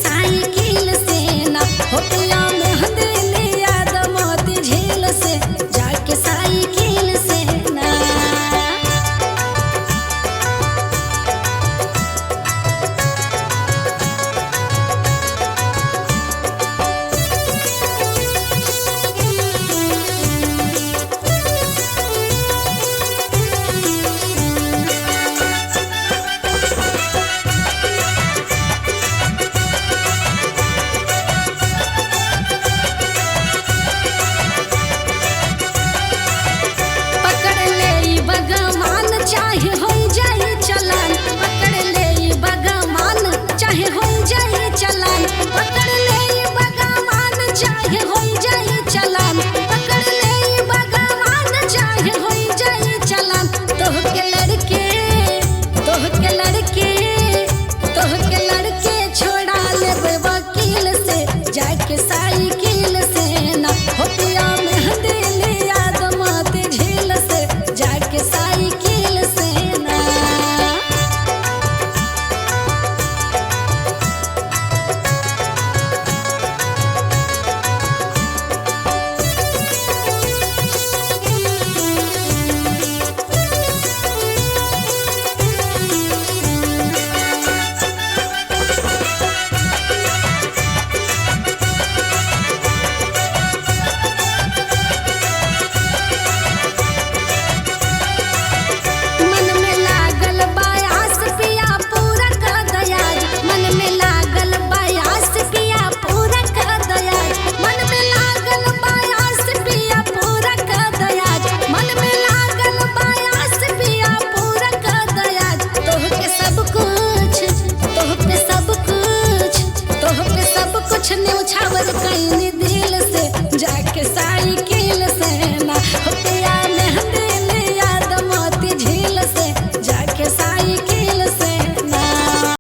Cycle से ना हो पिया मेहंदी लिया दमोती झील से जाके साइकिल से ना। चाहे हो जाए चलान पकड़ ले बगमान चाहे हो जाए चलान पकड़ ले बगमान चाहे हो जाए चलान पकड़ ले बगमान चाहे हो जाए चलान। तोह के लड़के छोड़ा ले वकील से जाके साइकिल से ना हो पिया मेहंदी लिया दमोती झील से जाके साइकिल से ना। कुछ न्यौछावर कहीं